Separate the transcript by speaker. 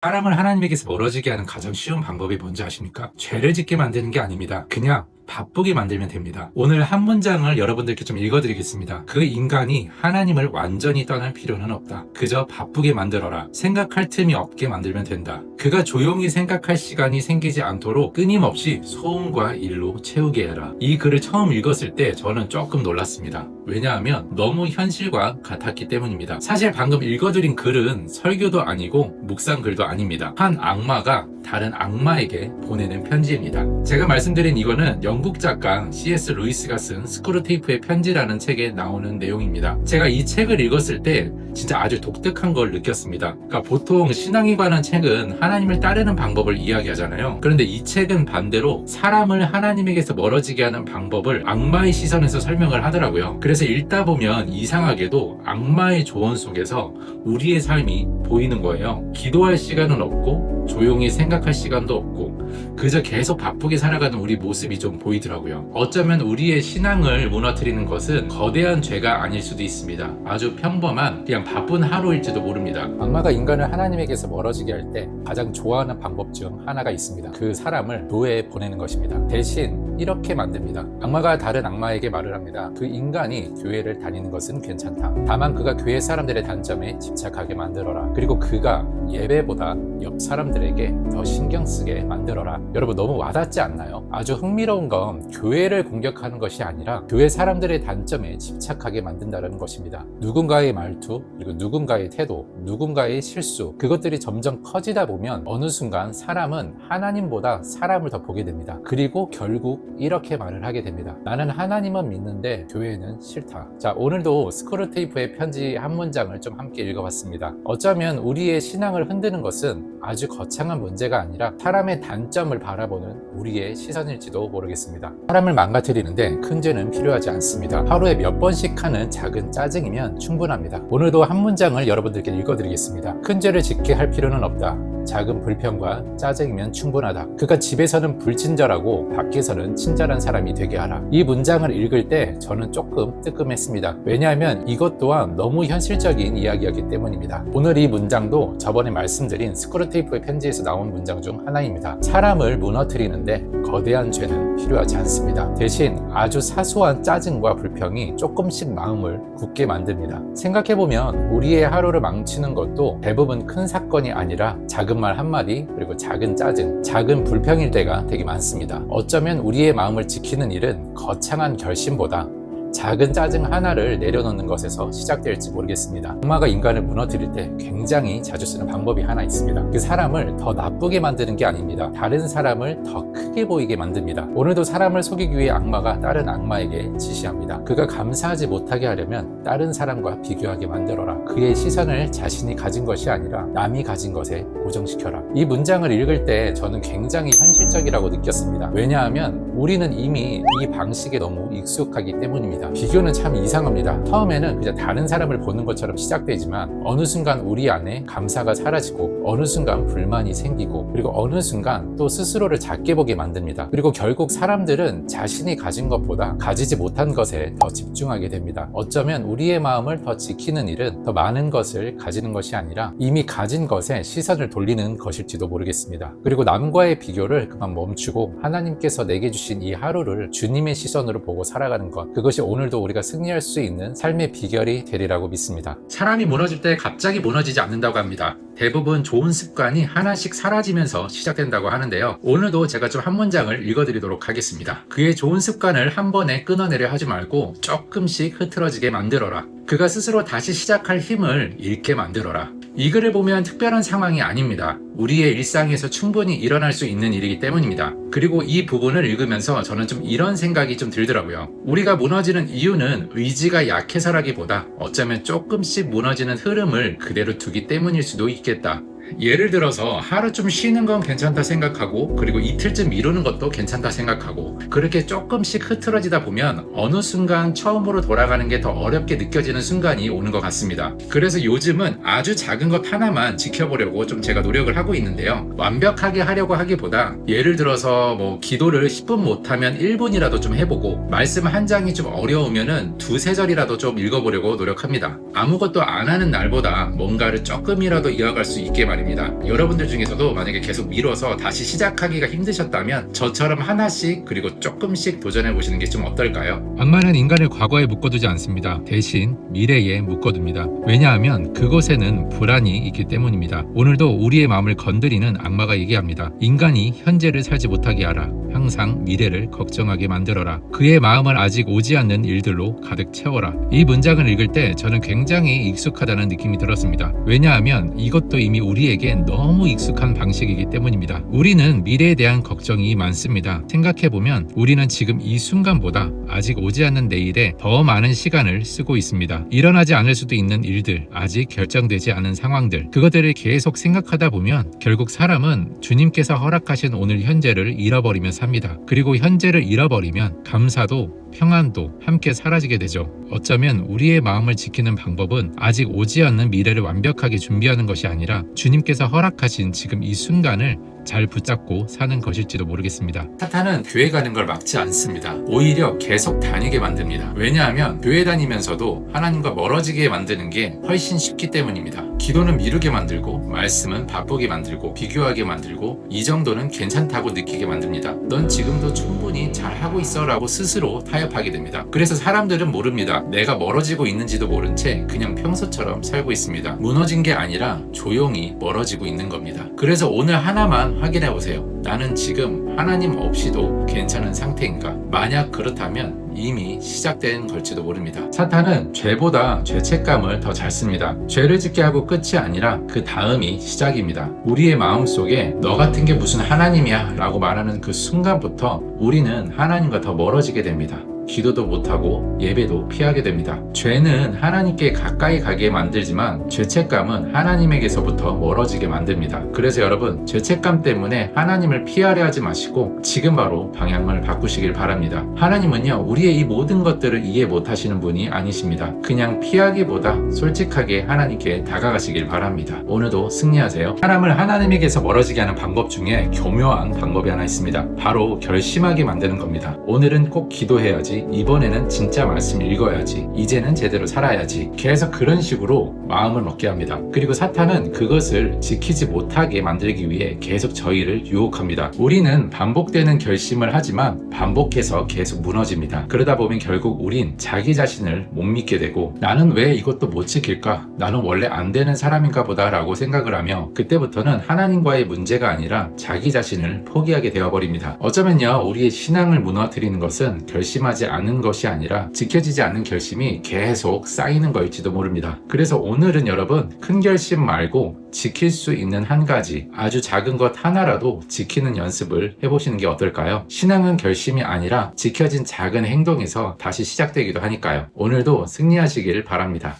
Speaker 1: 사람을 하나님에게서 멀어지게 하는 가장 쉬운 방법이 뭔지 아십니까? 죄를 짓게 만드는 게 아닙니다. 그냥 바쁘게 만들면 됩니다. 오늘 한 문장을 여러분들께 좀 읽어드리겠습니다. 그 인간이 하나님을 완전히 떠날 필요는 없다. 그저 바쁘게 만들어라. 생각할 틈이 없게 만들면 된다. 그가 조용히 생각할 시간이 생기지 않도록 끊임없이 소음과 일로 채우게 해라. 이 글을 처음 읽었을 때 저는 조금 놀랐습니다. 왜냐하면 너무 현실과 같았기 때문입니다. 사실 방금 읽어드린 글은 설교도 아니고 묵상 글도 아닙니다. 한 악마가 다른 악마에게 보내는 편지입니다. 제가 말씀드린 이거는 영국 작가 C.S. 루이스가 쓴 스크루테이프의 편지라는 책에 나오는 내용입니다. 제가 이 책을 읽었을 때 진짜 아주 독특한 걸 느꼈습니다. 그러니까 보통 신앙에 관한 책은 하나님을 따르는 방법을 이야기하잖아요. 그런데 이 책은 반대로 사람을 하나님에게서 멀어지게 하는 방법을 악마의 시선에서 설명을 하더라고요. 그래서 읽다 보면 이상하게도 악마의 조언 속에서 우리의 삶이 보이는 거예요. 기도할 시간은 없고 조용히 생각할 시간도 없고 그저 계속 바쁘게 살아가는 우리 모습이 좀 보이더라고요. 어쩌면 우리의 신앙을 무너뜨리는 것은 거대한 죄가 아닐 수도 있습니다. 아주 평범한 그냥 바쁜 하루일지도 모릅니다. 악마가 인간을 하나님에게서 멀어지게 할 때 가장 좋아하는 방법 중 하나가 있습니다. 그 사람을 교회에 보내는 것입니다. 대신 이렇게 만듭니다. 악마가 다른 악마에게 말을 합니다. 그 인간이 교회를 다니는 것은 괜찮다. 다만 그가 교회 사람들의 단점에 집착하게 만들어라. 그리고 그가 예배보다 옆 사람들에게 더 신경 쓰게 만들어라. 여러분 너무 와닿지 않나요? 아주 흥미로운 건 교회를 공격하는 것이 아니라 교회 사람들의 단점에 집착하게 만든다는 것입니다. 누군가의 말투, 그리고 누군가의 태도, 누군가의 실수, 그것들이 점점 커지다 보면 어느 순간 사람은 하나님보다 사람을 더 보게 됩니다. 그리고 결국 이렇게 말을 하게 됩니다. 나는 하나님은 믿는데 교회는 싫다. 자, 오늘도 스크루테이프의 편지 한 문장을 좀 함께 읽어봤습니다. 어쩌면 우리의 신앙을 흔드는 것은 아주 거창한 문제가 아니라 사람의 단점을 바라보는 우리의 시선일지도 모르겠습니다. 사람을 망가뜨리는데 큰 죄는 필요하지 않습니다. 하루에 몇 번씩 하는 작은 짜증이면 충분합니다. 오늘도 한 문장을 여러분들께 읽어드리겠습니다. 큰 죄를 짓게 할 필요는 없다. 작은 불평과 짜증이면 충분하다. 그가 집에서는 불친절하고 밖에서는 친절한 사람이 되게 하라. 이 문장을 읽을 때 저는 조금 뜨끔했습니다. 왜냐하면 이것 또한 너무 현실적인 이야기였기 때문입니다. 오늘 이 문장도 저번에 말씀드린 스크루테이프의 편지에서 나온 문장 중 하나입니다. 사람을 무너뜨리는데 거대한 죄는 필요하지 않습니다. 대신 아주 사소한 짜증과 불평이 조금씩 마음을 굳게 만듭니다. 생각해보면 우리의 하루를 망치는 것도 대부분 큰 사건이 아니라 작은 말 한마디, 그리고 작은 짜증, 작은 불평일 때가 되게 많습니다. 어쩌면 우리의 마음을 지키는 일은 거창한 결심보다 작은 짜증 하나를 내려놓는 것에서 시작될지 모르겠습니다. 악마가 인간을 무너뜨릴 때 굉장히 자주 쓰는 방법이 하나 있습니다. 그 사람을 더 나쁘게 만드는 게 아닙니다. 다른 사람을 더 크게 보이게 만듭니다. 오늘도 사람을 속이기 위해 악마가 다른 악마에게 지시합니다. 그가 감사하지 못하게 하려면 다른 사람과 비교하게 만들어라. 그의 시선을 자신이 가진 것이 아니라 남이 가진 것에 고정시켜라. 이 문장을 읽을 때 저는 굉장히 현실적이라고 느꼈습니다. 왜냐하면 우리는 이미 이 방식에 너무 익숙하기 때문입니다. 비교는 참 이상합니다. 처음에는 그냥 다른 사람을 보는 것처럼 시작되지만 어느 순간 우리 안에 감사가 사라지고 어느 순간 불만이 생기고 그리고 어느 순간 또 스스로를 작게 보게 만듭니다. 그리고 결국 사람들은 자신이 가진 것보다 가지지 못한 것에 더 집중하게 됩니다. 어쩌면 우리의 마음을 더 지키는 일은 더 많은 것을 가지는 것이 아니라 이미 가진 것에 시선을 돌리는 것일지도 모르겠습니다. 그리고 남과의 비교를 그만 멈추고 하나님께서 내게 주신 이 하루를 주님의 시선으로 보고 살아가는 것, 그것이 오늘도 우리가 승리할 수 있는 삶의 비결이 되리라고 믿습니다. 사람이 무너질 때 갑자기 무너지지 않는다고 합니다. 대부분 좋은 습관이 하나씩 사라지면서 시작된다고 하는데요. 오늘도 제가 좀 한 문장을 읽어드리도록 하겠습니다. 그의 좋은 습관을 한 번에 끊어내려 하지 말고 조금씩 흐트러지게 만들어라. 그가 스스로 다시 시작할 힘을 잃게 만들어라. 이 글을 보면 특별한 상황이 아닙니다. 우리의 일상에서 충분히 일어날 수 있는 일이기 때문입니다. 그리고 이 부분을 읽으면서 저는 좀 이런 생각이 좀 들더라고요. 우리가 무너지는 이유는 의지가 약해서라기보다 어쩌면 조금씩 무너지는 흐름을 그대로 두기 때문일 수도 있겠다. 예를 들어서 하루 좀 쉬는 건 괜찮다 생각하고 그리고 이틀쯤 미루는 것도 괜찮다 생각하고 그렇게 조금씩 흐트러지다 보면 어느 순간 처음으로 돌아가는 게 더 어렵게 느껴지는 순간이 오는 것 같습니다. 그래서 요즘은 아주 작은 것 하나만 지켜보려고 좀 제가 노력을 하고 있는데요. 완벽하게 하려고 하기보다 예를 들어서 기도를 10분 못하면 1분이라도 좀 해보고 말씀 한 장이 좀 어려우면은 두세 절이라도 좀 읽어보려고 노력합니다. 아무것도 안 하는 날보다 뭔가를 조금이라도 이어갈 수 있게 말입니다. 말입니다. 여러분들 중에서도 만약에 계속 미뤄서 다시 시작하기가 힘드셨다면 저처럼 하나씩 그리고 조금씩 도전해 보시는 게 좀 어떨까요? 악마는 인간을 과거에 묶어두지 않습니다. 대신 미래에 묶어둡니다. 왜냐하면 그곳에는 불안이 있기 때문입니다. 오늘도 우리의 마음을 건드리는 악마가 얘기합니다. 인간이 현재를 살지 못하게 하라. 항상 미래를 걱정하게 만들어라. 그의 마음을 아직 오지 않는 일들로 가득 채워라. 이 문장을 읽을 때 저는 굉장히 익숙하다는 느낌이 들었습니다. 왜냐하면 이것도 이미 우리에게 너무 익숙한 방식이기 때문입니다. 우리는 미래에 대한 걱정이 많습니다. 생각해보면 우리는 지금 이 순간보다 아직 오지 않는 내일에 더 많은 시간을 쓰고 있습니다. 일어나지 않을 수도 있는 일들, 아직 결정되지 않은 상황들, 그것들을 계속 생각하다 보면 결국 사람은 주님께서 허락하신 오늘 현재를 잃어버리며 삽니다. 그리고 현재를 잃어버리면 감사도 평안도 함께 사라지게 되죠. 어쩌면 우리의 마음을 지키는 방법은 아직 오지 않는 미래를 완벽하게 준비하는 것이 아니라 주님께서 허락하신 지금 이 순간을 잘 붙잡고 사는 것일지도 모르겠습니다. 사탄은 교회 가는 걸 막지 않습니다. 오히려 계속 다니게 만듭니다. 왜냐하면 교회 다니면서도 하나님과 멀어지게 만드는 게 훨씬 쉽기 때문입니다. 기도는 미루게 만들고 말씀은 바쁘게 만들고 비교하게 만들고 이 정도는 괜찮다고 느끼게 만듭니다. 넌 지금도 충분히 잘하고 있어 라고 스스로 타협하게 됩니다. 그래서 사람들은 모릅니다. 내가 멀어지고 있는지도 모른 채 그냥 평소처럼 살고 있습니다. 무너진 게 아니라 조용히 멀어지고 있는 겁니다. 그래서 오늘 하나만 확인해 보세요. 나는 지금 하나님 없이도 괜찮은 상태인가? 만약 그렇다면 이미 시작된 걸지도 모릅니다. 사탄은 죄보다 죄책감을 더 잘 씁니다. 죄를 짓게 하고 끝이 아니라 그 다음이 시작입니다. 우리의 마음속에 너 같은 게 무슨 하나님이야 라고 말하는 그 순간부터 우리는 하나님과 더 멀어지게 됩니다. 기도도 못하고 예배도 피하게 됩니다. 죄는 하나님께 가까이 가게 만들지만 죄책감은 하나님에게서부터 멀어지게 만듭니다. 그래서 여러분, 죄책감 때문에 하나님을 피하려 하지 마시고 지금 바로 방향을 바꾸시길 바랍니다. 하나님은요, 우리의 이 모든 것들을 이해 못하시는 분이 아니십니다. 그냥 피하기보다 솔직하게 하나님께 다가가시길 바랍니다. 오늘도 승리하세요. 사람을 하나님에게서 멀어지게 하는 방법 중에 교묘한 방법이 하나 있습니다. 바로 결심하게 만드는 겁니다. 오늘은 꼭 기도해야지, 이번에는 진짜 말씀 읽어야지, 이제는 제대로 살아야지, 계속 그런 식으로 마음을 먹게 합니다. 그리고 사탄은 그것을 지키지 못하게 만들기 위해 계속 저희를 유혹합니다. 우리는 반복되는 결심을 하지만 반복해서 계속 무너집니다. 그러다 보면 결국 우린 자기 자신을 못 믿게 되고 나는 왜 이것도 못 지킬까? 나는 원래 안 되는 사람인가 보다 라고 생각을 하며 그때부터는 하나님과의 문제가 아니라 자기 자신을 포기하게 되어버립니다. 어쩌면요, 우리의 신앙을 무너뜨리는 것은 결심하지 않은 것이 아니라 지켜지지 않는 결심이 계속 쌓이는 것일지도 모릅니다. 그래서 오늘은 여러분, 큰 결심 말고 지킬 수 있는 한 가지, 아주 작은 것 하나라도 지키는 연습을 해보시는 게 어떨까요? 신앙은 결심이 아니라 지켜진 작은 행동에서 다시 시작되기도 하니까요. 오늘도 승리하시길 바랍니다.